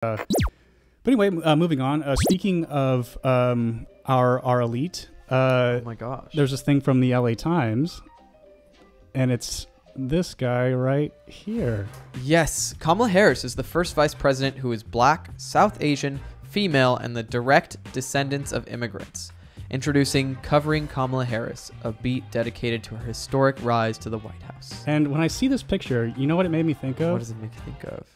But anyway, moving on. Speaking of our elite, oh my gosh, there's this thing from the LA Times, and it's this guy right here. Yes, Kamala Harris is the first vice president who is black, South Asian, female, and the direct descendants of immigrants. Introducing Covering Kamala Harris, a beat dedicated to her historic rise to the White House. And when I see this picture, you know what it made me think of? What does it make you think of?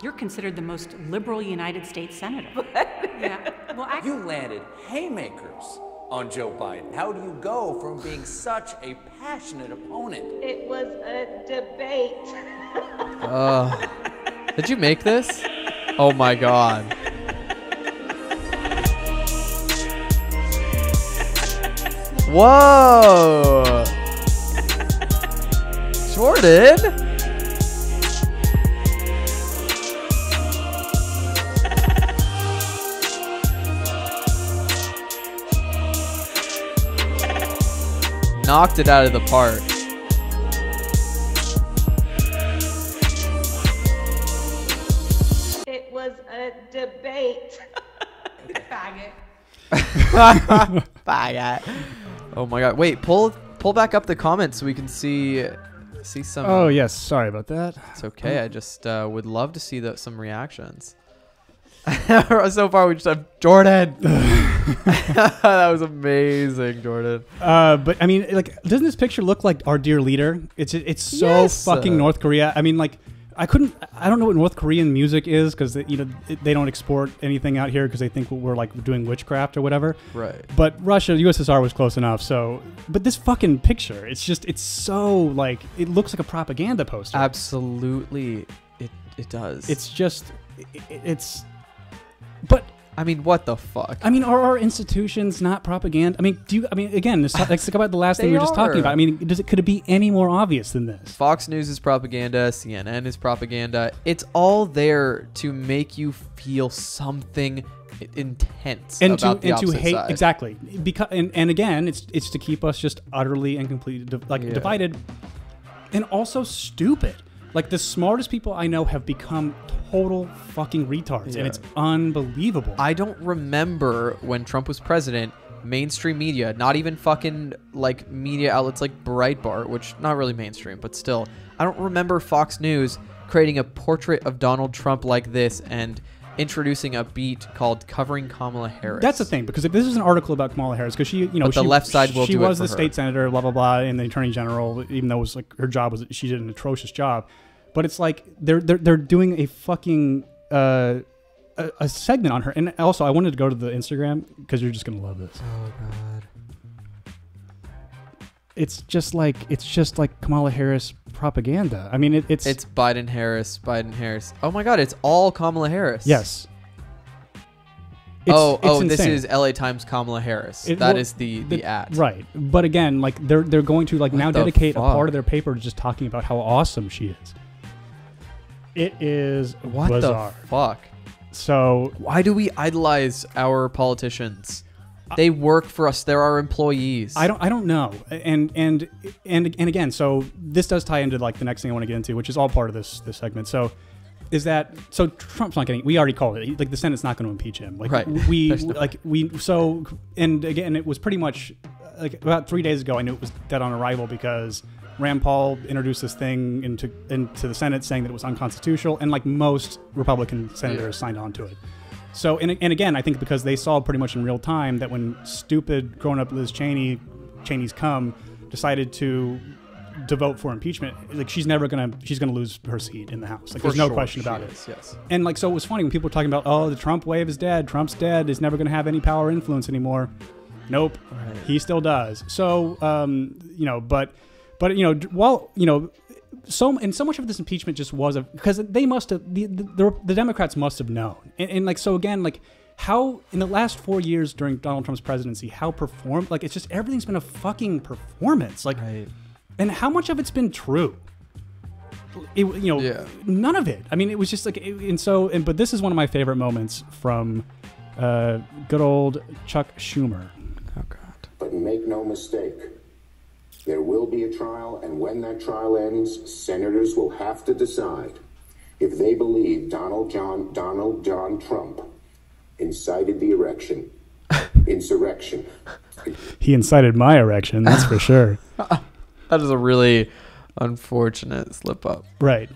You're considered the most liberal United States senator. Yeah. Well, you landed haymakers on Joe Biden. How do you go from being such a passionate opponent? It was a debate. Did you make this? Oh my God. Whoa! Jordan? Knocked it out of the park. It was a debate. faggot. Faggot. Oh my God! Wait, pull back up the comments so we can see some. Oh yes, sorry about that. It's okay. I just would love to see some reactions. So far, we just have Jordan. That was amazing, Jordan. But I mean, like, doesn't this picture look like our dear leader? It's so fucking North Korea. I mean, like, I don't know what North Korean music is because they don't export anything out here because they think we're like doing witchcraft or whatever. Right. But Russia, USSR was close enough. So, but this fucking picture, it's so like it looks like a propaganda poster. Absolutely, it does. It's just it's. But I mean, what the fuck? I mean, are our institutions not propaganda? I mean, again, let's think about the last thing we were just talking about. I mean, could it be any more obvious than this? Fox News is propaganda. CNN is propaganda. It's all there to make you feel something intense about the opposite hate side. Exactly. Because and again, it's to keep us just utterly and completely divided, and also stupid. Like, the smartest people I know have become total fucking retards, and it's unbelievable. I don't remember when Trump was president, mainstream media, not even fucking, like, media outlets like Breitbart, which not really mainstream, but still, I don't remember Fox News creating a portrait of Donald Trump like this and introducing a beat called Covering Kamala Harris. That's the thing, because if this is an article about Kamala Harris, because she, but the left side will do it she was for the state senator, blah blah blah, and the attorney general, even though it was like her job was, she did an atrocious job. But it's like they're doing a fucking a segment on her. And also, I wanted to go to the Instagram because you're just gonna love this. Oh God! It's just like Kamala Harris propaganda. I mean, it's Biden Harris. Oh my God! It's all Kamala Harris. Yes. It's this is LA Times Kamala Harris. That is the ad. Right. But again, like they're going to like now dedicate a part of their paper to just talking about how awesome she is. It is what bizarre. The fuck? So why do we idolize our politicians? They work for us. They're our employees. I don't know. And again, so this does tie into like the next thing I want to get into, which is all part of this segment. So Trump's not getting. We already called it. Like, the Senate's not going to impeach him. Like, right. And again, it was pretty much like about 3 days ago. I knew it was dead on arrival because Rand Paul introduced this thing into the Senate saying that it was unconstitutional, and like most Republican senators signed on to it. So and again, I think because they saw pretty much in real time that when stupid grown-up Liz Cheney's come decided to vote for impeachment, like she's gonna lose her seat in the House. Like, there's no question about it. Yes. And like, so it was funny when people were talking about, oh, the Trump wave is dead. Trump's dead. He's never gonna have any power or influence anymore. Nope. Right. He still does. So so much of this impeachment just was because they must have the Democrats must have known. And like, so again, like, how in the last 4 years during Donald Trump's presidency, how it's just everything's been a fucking performance. Like, right. And how much of it's been true? None of it. I mean, it was just like, but this is one of my favorite moments from good old Chuck Schumer. Oh God. But make no mistake, There will be a trial, and when that trial ends, senators will have to decide if they believe Donald John Trump incited the insurrection. He incited my erection, that's for sure. That is a really unfortunate slip up. Right.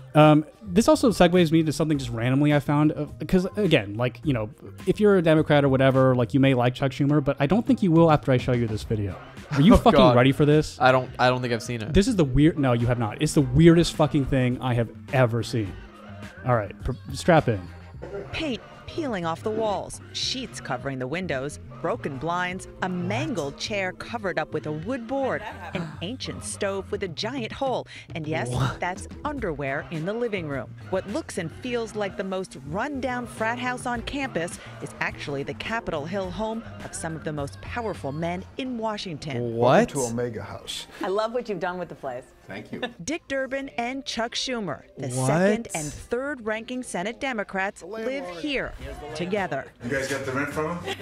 This also segues me to something just randomly I found. Because, again, like, you know, if you're a Democrat or whatever, like, you may like Chuck Schumer, but I don't think you will after I show you this video. Are you fucking God. ready for this? I don't think I've seen it. This is the weird... No, you have not. It's the weirdest fucking thing I have ever seen. All right. Strap in. Paint peeling off the walls, sheets covering the windows, broken blinds, a mangled chair covered up with a wood board, an ancient stove with a giant hole, and yes, that's underwear in the living room. What looks and feels like the most run-down frat house on campus is actually the Capitol Hill home of some of the most powerful men in Washington. What? To Omega House. I love what you've done with the place. Thank you. Dick Durbin and Chuck Schumer, the What? second and third ranking Senate Democrats, live here together. You guys got the rent from him?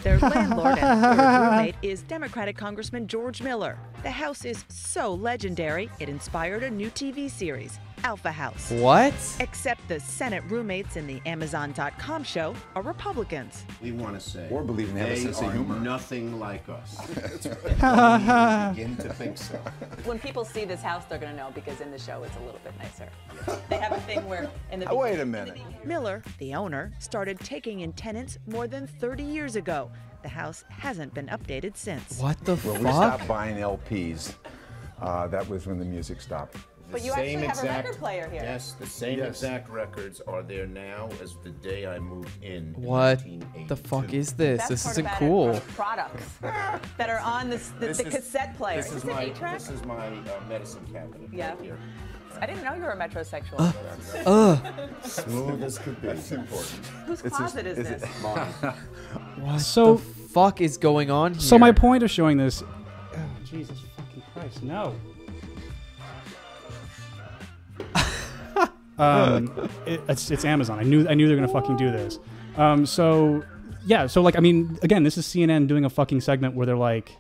Their landlord and third roommate is Democratic Congressman George Miller. The house is so legendary, it inspired a new TV series, Alpha House. What? Except the Senate roommates in the Amazon.com show are Republicans. We want to say Or believe in having a they sense of are humor. nothing like us. Don't even begin to think so. When people see this house, they're going to know because in the show it's a little bit nicer. They have a thing where in the Wait a minute. Miller, the owner, started taking in tenants more than 30 years ago. The house hasn't been updated since. What the Well, we fuck? stopped buying LPs. That was when the music stopped. But you actually have a record player here. Yes, the same exact records are there now as the day I moved in. What 1982. the fuck is this? Best This part isn't about cool. It are products that are on the cassette player. This is it my 8-track? this is my medicine cabinet Yeah. right here. I didn't know you were a metrosexual. Smooth as could be. That's important. Whose closet is this? What So- the fuck is going on here? So my point of showing this... Oh, Jesus fucking Christ, no. It's Amazon. I knew they were gonna fucking do this. So like I mean, again, this is CNN doing a fucking segment where they're like,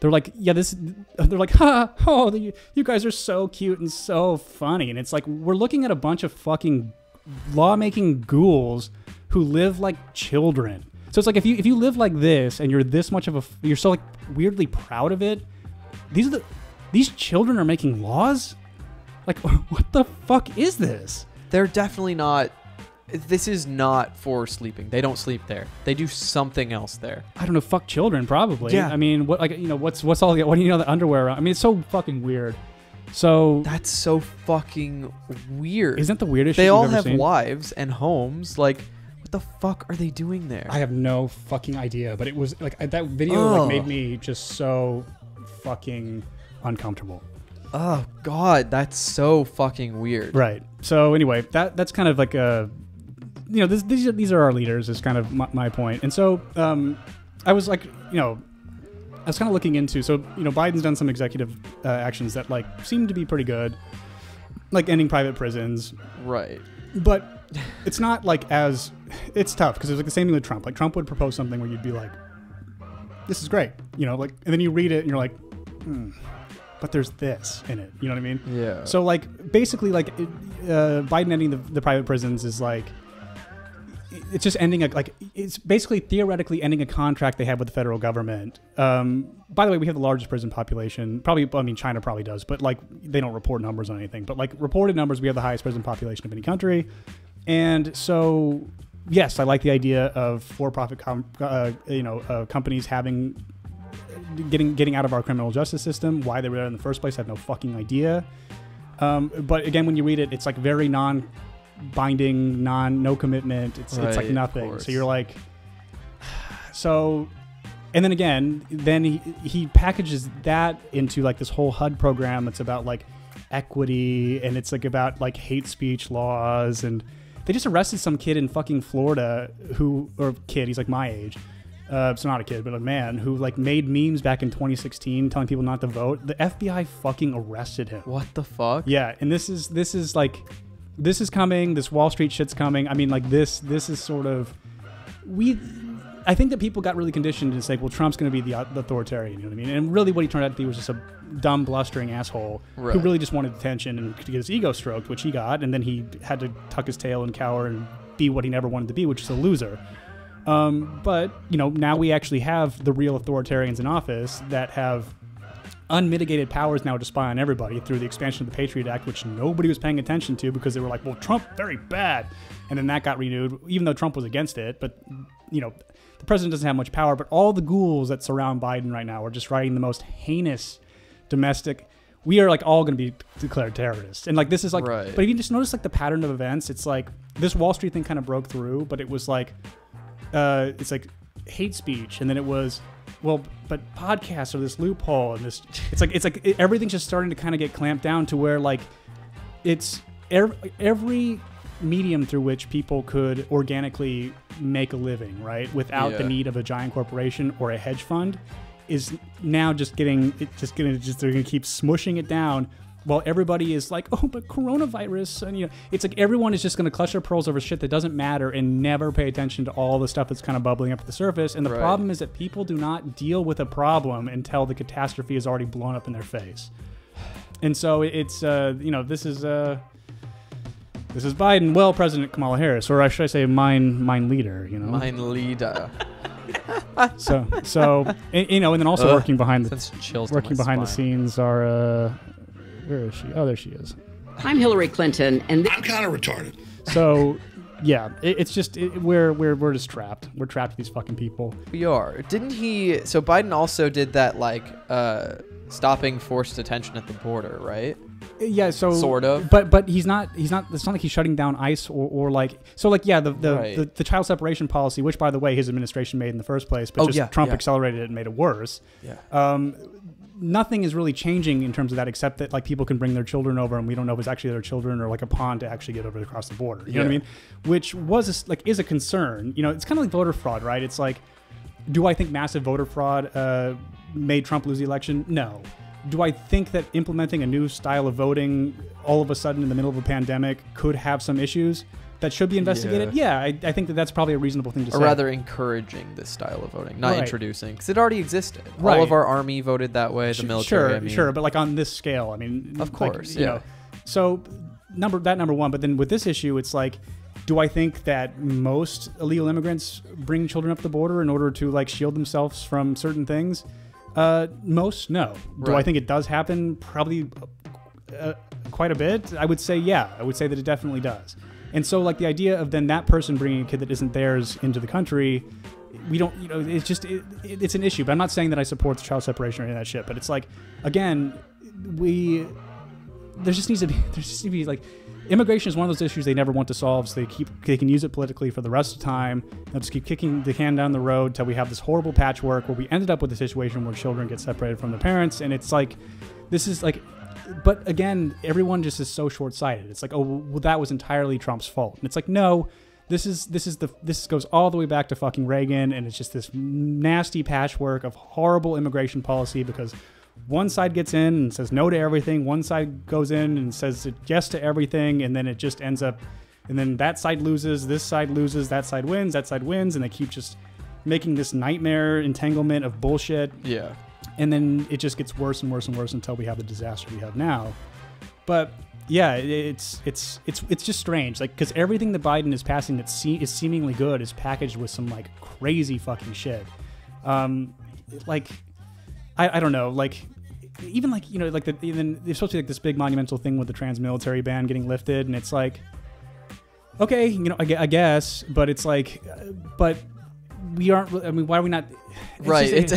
yeah, they're like, ha, oh, you guys are so cute and so funny, and it's like we're looking at a bunch of fucking lawmaking ghouls who live like children. So it's like if you live like this and you're this much of you're so like weirdly proud of it. These children are making laws. Like, what the fuck is this? They're definitely not. This is not for sleeping. They don't sleep there. They do something else there. I don't know. Fuck children, probably. Yeah. I mean, what like what's all the what do you know the underwear around? I mean, it's so fucking weird. So That's so fucking weird. isn't that the weirdest? They shit all you've ever have seen? wives and homes. Like, what the fuck are they doing there? I have no fucking idea, but it was like that video like made Ugh. me just so fucking uncomfortable. Oh god, that's so fucking weird. Right. So anyway, that's kind of like a, you know, these are our leaders is kind of my point. And so I was like, you know, I was kind of looking into, so, you know, Biden's done some executive actions that like seem to be pretty good, like ending private prisons. Right. But it's not like as, it's tough because it's like the same thing with Trump. Like Trump would propose something where you'd be like, this is great, you know, like, and then you read it and you're like, but there's this in it. You know what I mean? Yeah. So like basically like Biden ending the private prisons is like, it's just ending it's basically theoretically ending a contract they have with the federal government. By the way, we have the largest prison population. Probably, I mean, China probably does, but like they don't report numbers on anything. But like reported numbers, we have the highest prison population of any country. And so, yes, I like the idea of for-profit companies getting out of our criminal justice system. Why they were there in the first place, I have no fucking idea. But again, when you read it, it's like very non-binding, no commitment. It's like nothing. So you're like, so, and then again, he packages that into like this whole HUD program that's about like equity, and it's like about like hate speech laws, and they just arrested some kid in fucking Florida he's like my age. So not a kid, but a man who like made memes back in 2016 telling people not to vote. The FBI fucking arrested him. What the fuck? Yeah, and this is coming. This Wall Street shit's coming. I mean, like this is sort of I think that people got really conditioned to say, well, Trump's going to be the authoritarian, you know what I mean? And really what he turned out to be was just a dumb, blustering asshole who really just wanted attention and to get his ego stroked, which he got, and then he had to tuck his tail and cower and be what he never wanted to be, which is a loser. But, you know, now we actually have the real authoritarians in office that have unmitigated powers now to spy on everybody through the expansion of the Patriot Act, which nobody was paying attention to because they were like, well, Trump, very bad. And then that got renewed, even though Trump was against it. But, you know, the president doesn't have much power, but all the ghouls that surround Biden right now are just writing the most heinous domestic. We are like all going to be declared terrorists. And like, this is like, but if you just notice like the pattern of events, it's like this Wall Street thing kind of broke through, but it was like, it's like hate speech. And then it was, well, but podcasts are this loophole, and this it's like everything's just starting to kind of get clamped down to where like it's every medium through which people could organically make a living, right, without the need of a giant corporation or a hedge fund, is now just they're gonna keep smushing it down. While everybody is like, oh, but coronavirus, and you know, it's like everyone is just going to clutch their pearls over shit that doesn't matter and never pay attention to all the stuff that's kind of bubbling up at the surface. And the problem is that people do not deal with a problem until the catastrophe is already blown up in their face. And so it's you know, this is Biden, well, President Kamala Harris, or should I say, mine leader, you know, mine leader. so you know, and then also working behind the scenes are. Where is she? Oh, there she is. I'm Hillary Clinton, and I'm kind of retarded. So, yeah, it's just we're just trapped. We're trapped with these fucking people. We are. Didn't he? So Biden also did that, like, stopping forced detention at the border, right? Yeah. So sort of. But he's not. It's not like he's shutting down ICE or like. So like the child separation policy, which by the way his administration made in the first place, but Trump accelerated it and made it worse. Yeah. Nothing is really changing in terms of that, except that like people can bring their children over, and we don't know if it's actually their children or like a pawn to actually get over across the border. You know what I mean? Which is a concern. You know, it's kind of like voter fraud, right? It's like, do I think massive voter fraud made Trump lose the election? No. Do I think that implementing a new style of voting all of a sudden in the middle of a pandemic could have some issues that should be investigated? Yeah, I think that's probably a reasonable thing to say. Or rather encouraging this style of voting, not introducing, because it already existed. All of our army voted that way, the military. Sure, but like on this scale, I mean, of course, you know. So number one, but then with this issue, it's like, do I think that most illegal immigrants bring children up the border in order to like shield themselves from certain things? Most, no. Do I think it does happen? Probably quite a bit. I would say, yeah. I would say that it definitely does. And so, like, the idea of then that person bringing a kid that isn't theirs into the country, we don't, you know, it's just, it's an issue. But I'm not saying that I support the child separation or any of that shit. But it's like, again, there just needs to be, like, immigration is one of those issues they never want to solve. So they can use it politically for the rest of the time. They'll just keep kicking the can down the road till we have this horrible patchwork where we ended up with a situation where children get separated from their parents. And it's like, this is like, but again, everyone just is so short-sighted. It's like, oh, well, that was entirely Trump's fault. And it's like, no, this goes all the way back to fucking Reagan, and it's just this nasty patchwork of horrible immigration policy because one side gets in and says no to everything, one side goes in and says yes to everything, and then it just ends up, and then that side loses, this side loses, that side wins, and they keep just making this nightmare entanglement of bullshit. Yeah. And then it just gets worse and worse and worse until we have the disaster we have now. But yeah, it's just strange, like, because everything that Biden is passing that is seemingly good is packaged with some like crazy fucking shit. Like, I don't know, like, even like, you know, like even there's supposed to be like this big monumental thing with the trans-military ban getting lifted, and it's like, okay, you know, I guess, but it's like, but we aren't. I mean, why are we not? It's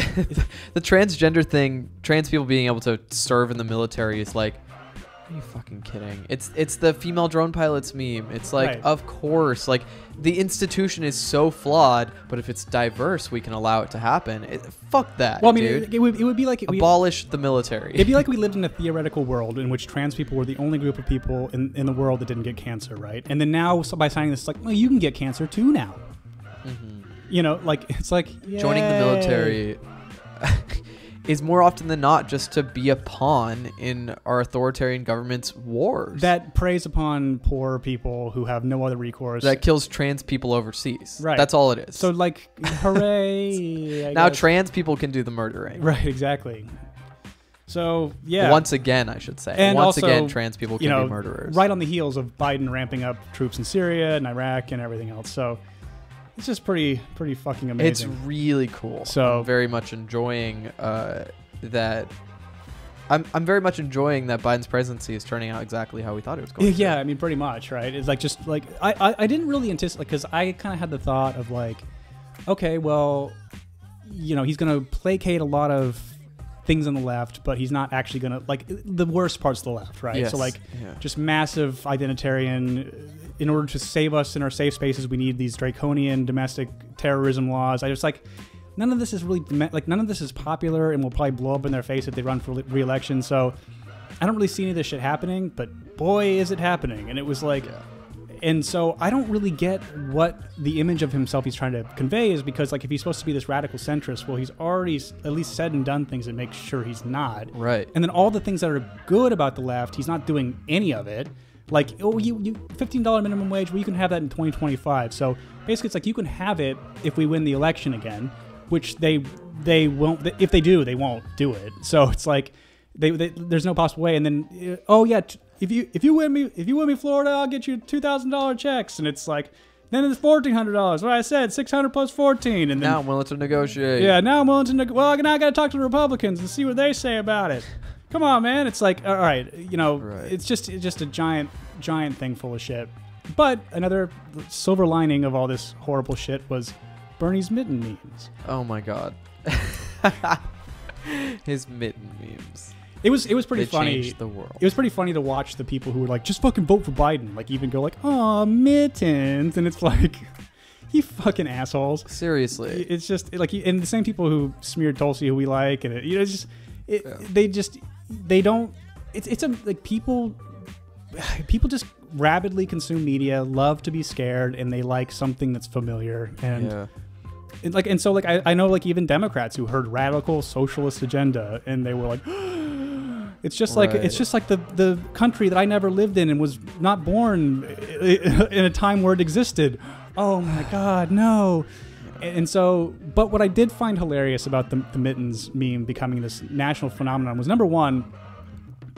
the transgender thing. Trans people being able to serve in the military is like, are you fucking kidding? It's the female drone pilots meme. It's like, of course, like the institution is so flawed, but if it's diverse, we can allow it to happen. Fuck that. Well, I mean, dude. It would be like abolish the military. It'd be like we lived in a theoretical world in which trans people were the only group of people in the world that didn't get cancer, right? And then now, by signing this, it's like, well, you can get cancer too now. Mm-hmm. You know, like, it's like, joining the military. is more often than not just to be a pawn in our authoritarian government's wars. That preys upon poor people who have no other recourse. That kills trans people overseas. Right. That's all it is. So, like, hooray. I now guess. trans people can do the murdering. Right, exactly. So, yeah. Once again, I should say. And Once also, again, trans people can be murderers. Right on the heels of Biden ramping up troops in Syria and Iraq and everything else. So, it's just pretty fucking amazing. It's really cool. So I'm very much enjoying that. I'm very much enjoying that Biden's presidency is turning out exactly how we thought it was going to. Yeah, I mean, pretty much, right? It's like just like I didn't really anticipate, because I kind of had the thought of like, okay, well, you know, he's going to placate a lot of things on the left, but he's not actually going to, like, the worst parts of the left, right? Yes. So like just massive identitarian. In order to save us in our safe spaces, we need these draconian domestic terrorism laws. I just like, none of this is really, like, none of this is popular and will probably blow up in their face if they run for re-election. So I don't really see any of this shit happening, but boy, is it happening. And it was like, and so I don't really get what the image of himself he's trying to convey is, because like if he's supposed to be this radical centrist, well, he's already at least said and done things that make sure he's not. Right. And then all the things that are good about the left, he's not doing any of it. Like, oh, you $15 minimum wage, well, you can have that in 2025. So basically, it's like you can have it if we win the election again, which they won't. If they do, they won't do it. So it's like there's no possible way. And then, oh yeah, if you win me Florida, I'll get you $2,000 checks. And it's like, then it's $1,400. What I said, $600 plus 14. And then, now I'm willing to negotiate. Yeah, now I'm willing to. Well, now I got to talk to the Republicans and see what they say about it. Come on, man. It's like, all right, you know, it's just a giant thing full of shit. But another silver lining of all this horrible shit was Bernie's mitten memes. Oh my God. His mitten memes. It was pretty funny. Changed the world. It was pretty funny to watch the people who were like, just fucking vote for Biden. Like, even go like, oh, mittens. And it's like, you fucking assholes. Seriously. It's just like, and the same people who smeared Tulsi, who we like, and it's just, they don't. It's a like people just rabidly consume media, love to be scared, and they like something that's familiar. And so I know like even Democrats who heard radical socialist agenda and they were like, it's just like the country that I never lived in and was not born in a time where it existed. Oh my God, no. And so, but what I did find hilarious about the mittens meme becoming this national phenomenon was, number one,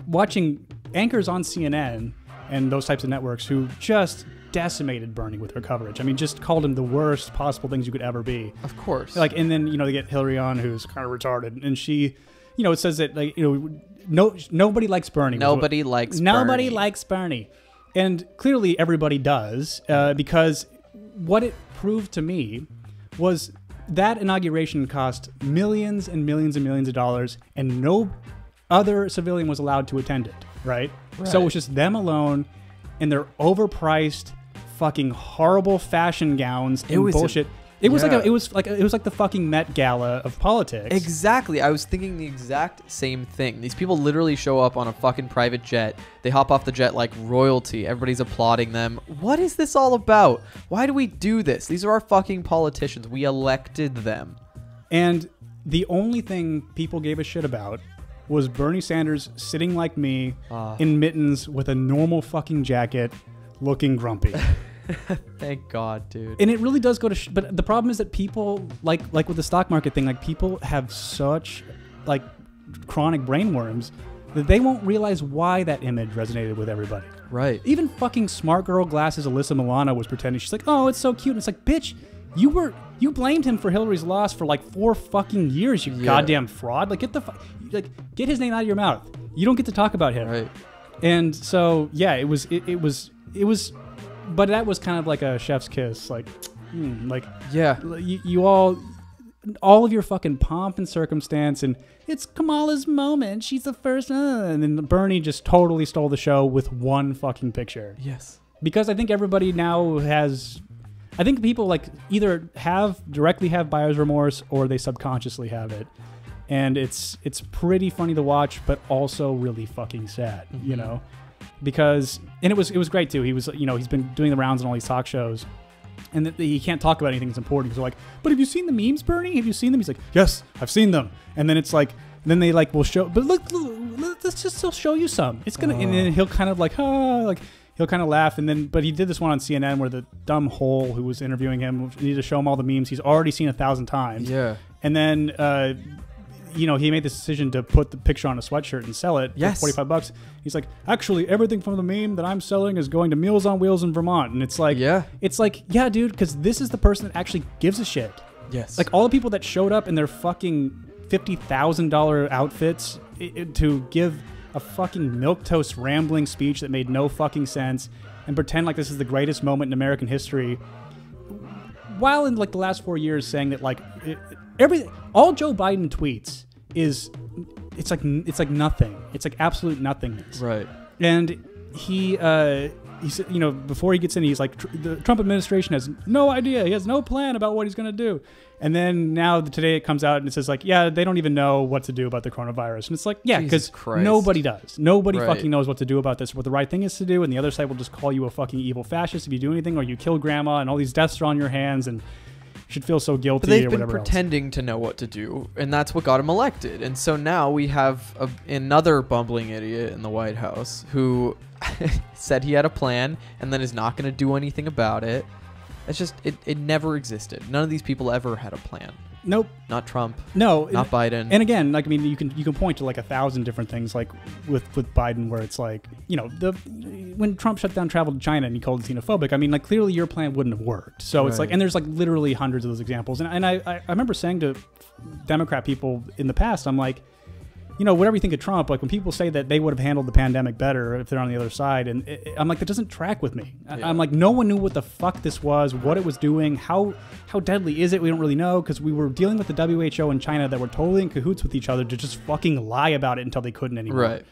watching anchors on CNN and those types of networks who just decimated Bernie with their coverage. I mean, just called him the worst possible things you could ever be. Of course. Like, and then, you know, they get Hillary on, who's kind of retarded, and she, you know, it says that, like, you know, nobody likes Bernie. Nobody likes Bernie. And clearly everybody does, because what it proved to me was that inauguration cost millions and millions and millions of dollars, and no other civilian was allowed to attend it, right? So it was just them alone, and their overpriced, fucking horrible fashion gowns and bullshit. It was like the fucking Met Gala of politics. Exactly. I was thinking the exact same thing. These people literally show up on a fucking private jet. They hop off the jet like royalty. Everybody's applauding them. What is this all about? Why do we do this? These are our fucking politicians. We elected them. And the only thing people gave a shit about was Bernie Sanders sitting like me in mittens with a normal fucking jacket, looking grumpy. Thank God, dude. And it really does go to but the problem is that people, like with the stock market thing, like, people have such like chronic brainworms that they won't realize why that image resonated with everybody. Right. Even fucking smart girl glasses Alyssa Milano was pretending. She's like, oh, it's so cute. And it's like, bitch, you blamed him for Hillary's loss for like 4 fucking years, you goddamn fraud. Like, get his name out of your mouth. You don't get to talk about him. Right. And so, yeah, it was but that was kind of like a chef's kiss. Like, you all of your fucking pomp and circumstance, and it's Kamala's moment. She's the first. And then Bernie just totally stole the show with one fucking picture. Yes. Because I think everybody now has. I think people like either directly have buyer's remorse, or they subconsciously have it. And it's pretty funny to watch, but also really fucking sad, you know? Because, and it was great too. He was, you know, he's been doing the rounds on all these talk shows, and he can't talk about anything that's important. Because they're like, but have you seen the memes, Bernie? Have you seen them? He's like, yes, I've seen them. And then it's like, then they like will show, but look, let's just still show you some. It's gonna, and then he'll kind of like, he'll kind of laugh, and then, but he did this one on CNN where the dumb hole who was interviewing him needed to show him all the memes he's already seen 1,000 times. Yeah. And then, you know, he made this decision to put the picture on a sweatshirt and sell it for $45. He's like, actually, everything from the meme that I'm selling is going to Meals on Wheels in Vermont. And it's like, yeah, dude, because this is the person that actually gives a shit. Yes. Like all the people that showed up in their fucking $50,000 outfits to give a fucking milquetoast rambling speech that made no fucking sense and pretend like this is the greatest moment in American history, while in like the last 4 years saying that like all Joe Biden tweets is it's like nothing. It's like absolute nothingness. Right. And he said, you know, before he gets in, he's like, the Trump administration has no idea. He has no plan about what he's going to do. And then now today it comes out and it says like, yeah, they don't even know what to do about the coronavirus. And it's like, yeah, because nobody does. Nobody fucking knows what to do about this, what the right thing is to do. And the other side will just call you a fucking evil fascist if you do anything, or you kill grandma, and all these deaths are on your hands, and you should feel so guilty. But they've or been whatever pretending to know what to do, and that's what got him elected. And so now we have another bumbling idiot in the White House who said he had a plan and then is not going to do anything about it. It's just, it never existed. None of these people ever had a plan. Nope. Not Trump. No. Not Biden. And again, like, I mean, you can point to like 1,000 different things, like with Biden, where it's like, you know, when Trump shut down travel to China and he called it xenophobic, I mean, like, clearly your plan wouldn't have worked. So it's like, and there's like literally hundreds of those examples. And I remember saying to Democrat people in the past, I'm like, you know, whatever you think of Trump, like when people say that they would have handled the pandemic better if they're on the other side, and I'm like, that doesn't track with me. Yeah. I'm like, no one knew what the fuck this was, what it was doing, how deadly is it? We don't really know, because we were dealing with the WHO and China that were totally in cahoots with each other to just fucking lie about it until they couldn't anymore. Right.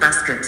Basket.